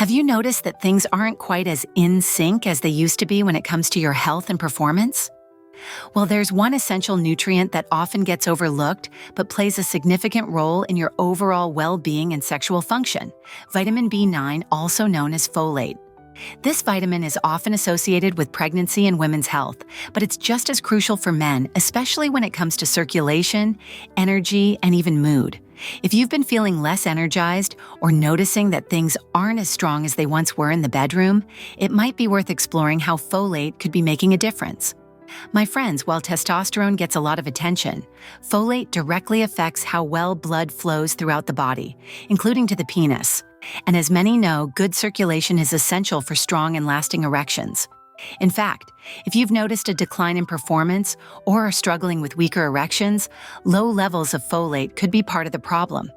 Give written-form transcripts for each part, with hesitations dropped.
Have you noticed that things aren't quite as in sync as they used to be when it comes to your health and performance? Well, there's one essential nutrient that often gets overlooked but plays a significant role in your overall well-being and sexual function: vitamin B9, also known as folate. This vitamin is often associated with pregnancy and women's health, but it's just as crucial for men, especially when it comes to circulation, energy, and even mood. If you've been feeling less energized or noticing that things aren't as strong as they once were in the bedroom, it might be worth exploring how folate could be making a difference. My friends, while testosterone gets a lot of attention, folate directly affects how well blood flows throughout the body, including to the penis. And as many know, good circulation is essential for strong and lasting erections. In fact, if you've noticed a decline in performance or are struggling with weaker erections, low levels of folate could be part of the problem.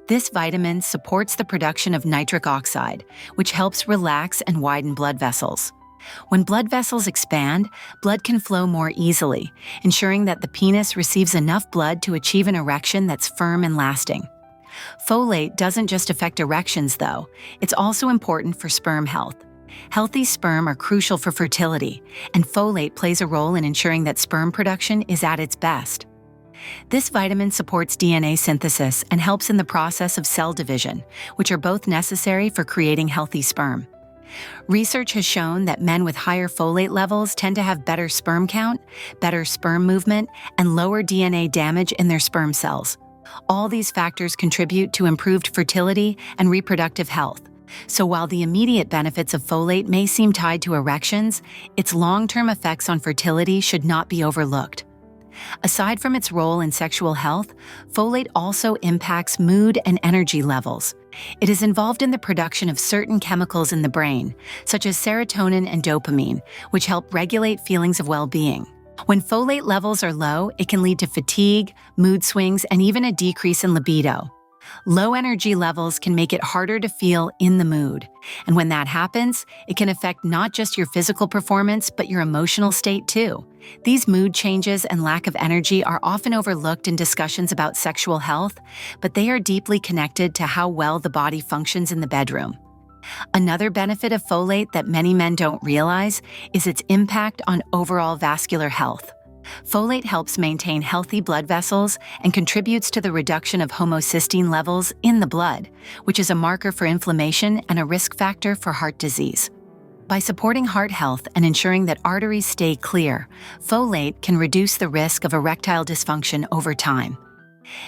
This vitamin supports the production of nitric oxide, which helps relax and widen blood vessels. When blood vessels expand, blood can flow more easily, ensuring that the penis receives enough blood to achieve an erection that's firm and lasting. Folate doesn't just affect erections, though. It's also important for sperm health. Healthy sperm are crucial for fertility, and folate plays a role in ensuring that sperm production is at its best. This vitamin supports DNA synthesis and helps in the process of cell division, which are both necessary for creating healthy sperm. Research has shown that men with higher folate levels tend to have better sperm count, better sperm movement, and lower DNA damage in their sperm cells. All these factors contribute to improved fertility and reproductive health. So while the immediate benefits of folate may seem tied to erections, its long-term effects on fertility should not be overlooked. Aside from its role in sexual health, folate also impacts mood and energy levels. It is involved in the production of certain chemicals in the brain, such as serotonin and dopamine, which help regulate feelings of well-being. When folate levels are low, it can lead to fatigue, mood swings, and even a decrease in libido. Low energy levels can make it harder to feel in the mood. And when that happens, it can affect not just your physical performance, but your emotional state too. These mood changes and lack of energy are often overlooked in discussions about sexual health, but they are deeply connected to how well the body functions in the bedroom. Another benefit of folate that many men don't realize is its impact on overall vascular health. Folate helps maintain healthy blood vessels and contributes to the reduction of homocysteine levels in the blood, which is a marker for inflammation and a risk factor for heart disease. By supporting heart health and ensuring that arteries stay clear, folate can reduce the risk of erectile dysfunction over time.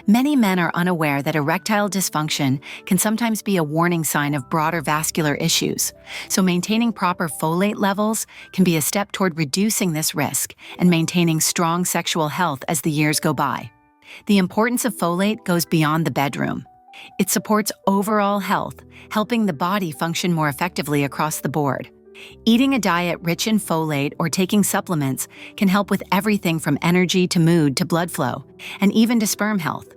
Many men are unaware that erectile dysfunction can sometimes be a warning sign of broader vascular issues, so maintaining proper folate levels can be a step toward reducing this risk and maintaining strong sexual health as the years go by. The importance of folate goes beyond the bedroom. It supports overall health, helping the body function more effectively across the board. Eating a diet rich in folate or taking supplements can help with everything from energy to mood to blood flow, and even to sperm health.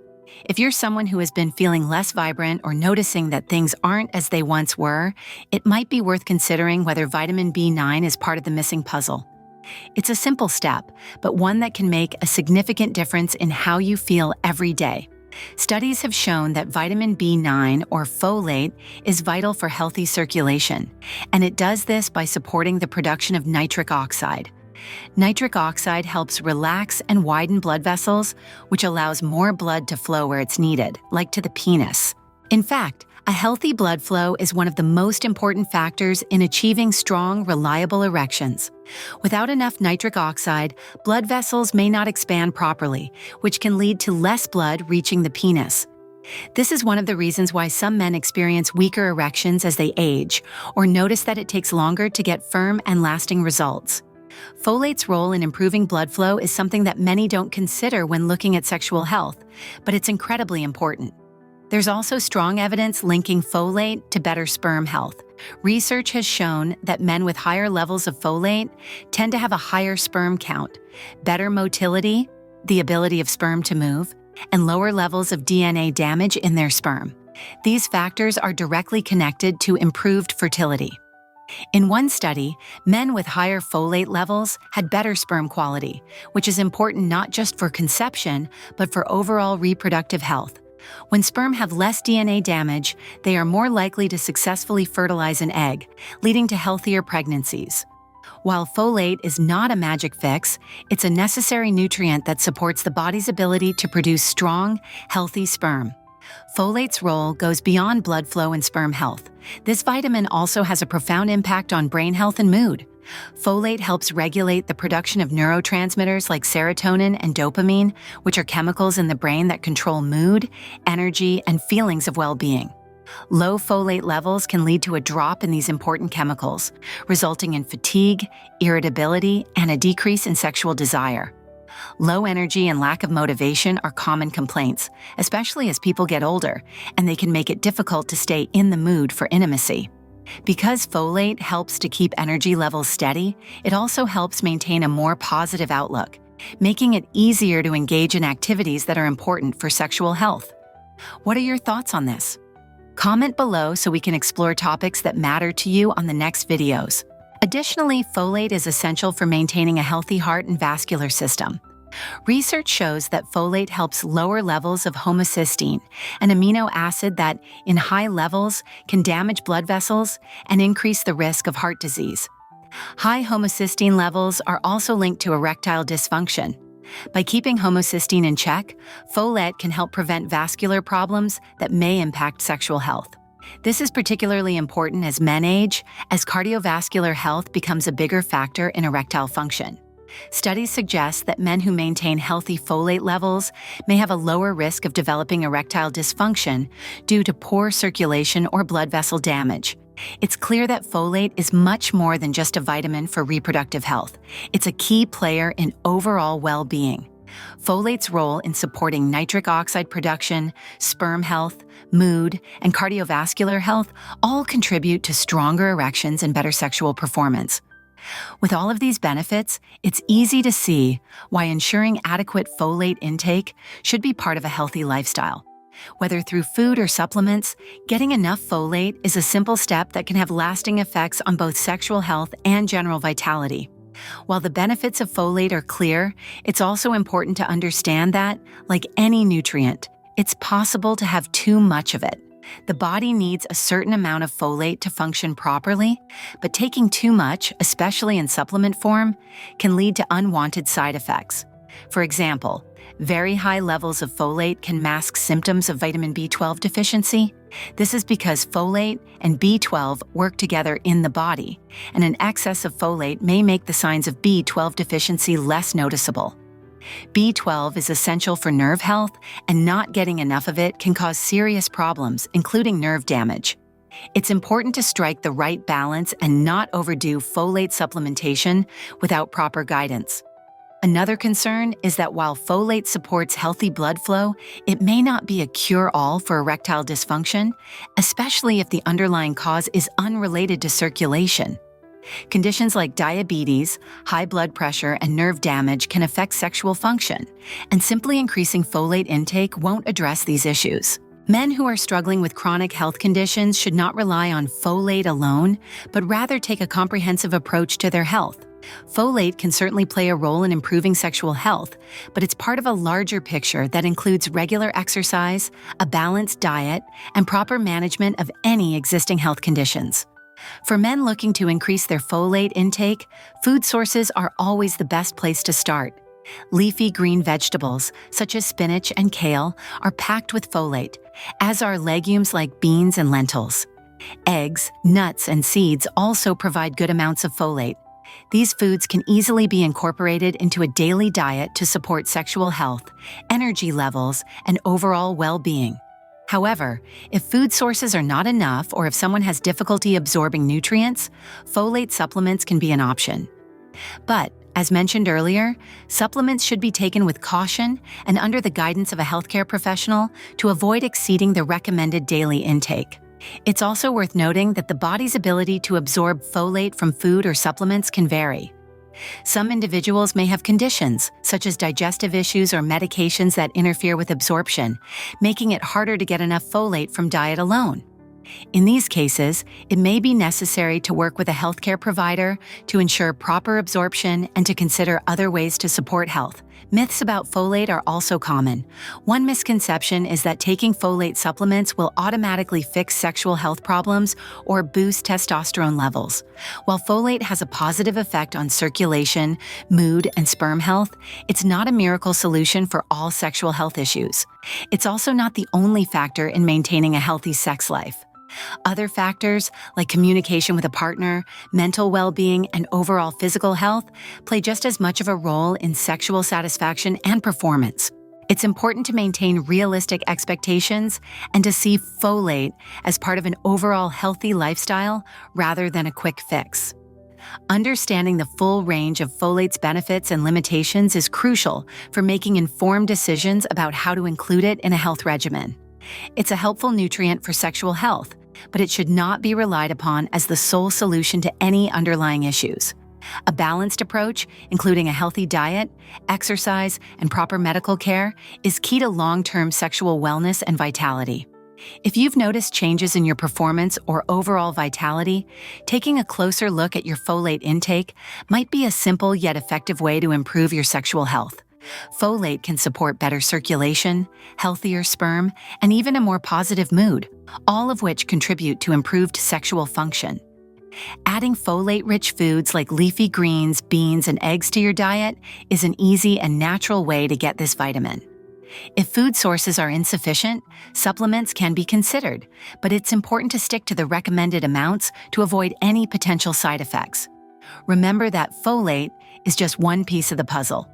If you're someone who has been feeling less vibrant or noticing that things aren't as they once were, it might be worth considering whether vitamin B9 is part of the missing puzzle. It's a simple step, but one that can make a significant difference in how you feel every day. Studies have shown that vitamin B9, or folate, is vital for healthy circulation, and it does this by supporting the production of nitric oxide. Nitric oxide helps relax and widen blood vessels, which allows more blood to flow where it's needed, like to the penis. In fact, a healthy blood flow is one of the most important factors in achieving strong, reliable erections. Without enough nitric oxide, blood vessels may not expand properly, which can lead to less blood reaching the penis. This is one of the reasons why some men experience weaker erections as they age, or notice that it takes longer to get firm and lasting results. Folate's role in improving blood flow is something that many don't consider when looking at sexual health, but it's incredibly important. There's also strong evidence linking folate to better sperm health. Research has shown that men with higher levels of folate tend to have a higher sperm count, better motility, the ability of sperm to move, and lower levels of DNA damage in their sperm. These factors are directly connected to improved fertility. In one study, men with higher folate levels had better sperm quality, which is important not just for conception, but for overall reproductive health. When sperm have less DNA damage, they are more likely to successfully fertilize an egg, leading to healthier pregnancies. While folate is not a magic fix, it's a necessary nutrient that supports the body's ability to produce strong, healthy sperm. Folate's role goes beyond blood flow and sperm health. This vitamin also has a profound impact on brain health and mood. Folate helps regulate the production of neurotransmitters like serotonin and dopamine, which are chemicals in the brain that control mood, energy, and feelings of well-being. Low folate levels can lead to a drop in these important chemicals, resulting in fatigue, irritability, and a decrease in sexual desire. Low energy and lack of motivation are common complaints, especially as people get older, and they can make it difficult to stay in the mood for intimacy. Because folate helps to keep energy levels steady, it also helps maintain a more positive outlook, making it easier to engage in activities that are important for sexual health. What are your thoughts on this? Comment below so we can explore topics that matter to you on the next videos. Additionally, folate is essential for maintaining a healthy heart and vascular system. Research shows that folate helps lower levels of homocysteine, an amino acid that, in high levels, can damage blood vessels and increase the risk of heart disease. High homocysteine levels are also linked to erectile dysfunction. By keeping homocysteine in check, folate can help prevent vascular problems that may impact sexual health. This is particularly important as men age, as cardiovascular health becomes a bigger factor in erectile function. Studies suggest that men who maintain healthy folate levels may have a lower risk of developing erectile dysfunction due to poor circulation or blood vessel damage. It's clear that folate is much more than just a vitamin for reproductive health. It's a key player in overall well-being. Folate's role in supporting nitric oxide production, sperm health, mood, and cardiovascular health all contribute to stronger erections and better sexual performance. With all of these benefits, it's easy to see why ensuring adequate folate intake should be part of a healthy lifestyle. Whether through food or supplements, getting enough folate is a simple step that can have lasting effects on both sexual health and general vitality. While the benefits of folate are clear, it's also important to understand that, like any nutrient, it's possible to have too much of it. The body needs a certain amount of folate to function properly, but taking too much, especially in supplement form, can lead to unwanted side effects. For example, very high levels of folate can mask symptoms of vitamin B12 deficiency. This is because folate and B12 work together in the body, and an excess of folate may make the signs of B12 deficiency less noticeable. B12 is essential for nerve health, and not getting enough of it can cause serious problems, including nerve damage. It's important to strike the right balance and not overdo folate supplementation without proper guidance. Another concern is that while folate supports healthy blood flow, it may not be a cure-all for erectile dysfunction, especially if the underlying cause is unrelated to circulation. Conditions like diabetes, high blood pressure, and nerve damage can affect sexual function, and simply increasing folate intake won't address these issues. Men who are struggling with chronic health conditions should not rely on folate alone, but rather take a comprehensive approach to their health. Folate can certainly play a role in improving sexual health, but it's part of a larger picture that includes regular exercise, a balanced diet, and proper management of any existing health conditions. For men looking to increase their folate intake, food sources are always the best place to start. Leafy green vegetables, such as spinach and kale, are packed with folate, as are legumes like beans and lentils. Eggs, nuts, and seeds also provide good amounts of folate. These foods can easily be incorporated into a daily diet to support sexual health, energy levels, and overall well-being. However, if food sources are not enough or if someone has difficulty absorbing nutrients, folate supplements can be an option. But, as mentioned earlier, supplements should be taken with caution and under the guidance of a healthcare professional to avoid exceeding the recommended daily intake. It's also worth noting that the body's ability to absorb folate from food or supplements can vary. Some individuals may have conditions, such as digestive issues or medications that interfere with absorption, making it harder to get enough folate from diet alone. In these cases, it may be necessary to work with a healthcare provider to ensure proper absorption and to consider other ways to support health, Myths about folate are also common. One misconception is that taking folate supplements will automatically fix sexual health problems or boost testosterone levels. While folate has a positive effect on circulation, mood, and sperm health, it's not a miracle solution for all sexual health issues. It's also not the only factor in maintaining a healthy sex life. Other factors, like communication with a partner, mental well-being, and overall physical health, play just as much of a role in sexual satisfaction and performance. It's important to maintain realistic expectations and to see folate as part of an overall healthy lifestyle rather than a quick fix. Understanding the full range of folate's benefits and limitations is crucial for making informed decisions about how to include it in a health regimen. It's a helpful nutrient for sexual health, but it should not be relied upon as the sole solution to any underlying issues. A balanced approach, including a healthy diet, exercise, and proper medical care, is key to long-term sexual wellness and vitality. If you've noticed changes in your performance or overall vitality, taking a closer look at your folate intake might be a simple yet effective way to improve your sexual health. Folate can support better circulation, healthier sperm, and even a more positive mood, all of which contribute to improved sexual function. Adding folate-rich foods like leafy greens, beans, and eggs to your diet is an easy and natural way to get this vitamin. If food sources are insufficient, supplements can be considered, but it's important to stick to the recommended amounts to avoid any potential side effects. Remember that folate is just one piece of the puzzle.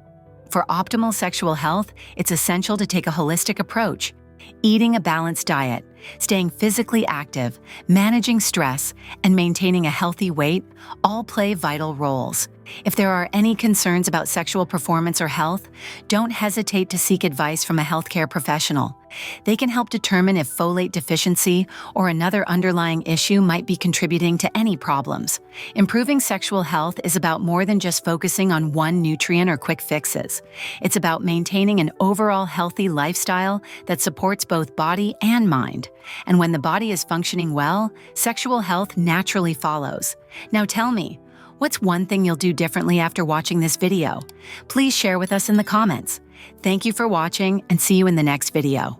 For optimal sexual health, it's essential to take a holistic approach. Eating a balanced diet, staying physically active, managing stress, and maintaining a healthy weight all play vital roles. If there are any concerns about sexual performance or health, don't hesitate to seek advice from a healthcare professional. They can help determine if folate deficiency or another underlying issue might be contributing to any problems. Improving sexual health is about more than just focusing on one nutrient or quick fixes. It's about maintaining an overall healthy lifestyle that supports both body and mind. And when the body is functioning well, sexual health naturally follows. Now tell me, what's one thing you'll do differently after watching this video? Please share with us in the comments. Thank you for watching, and see you in the next video.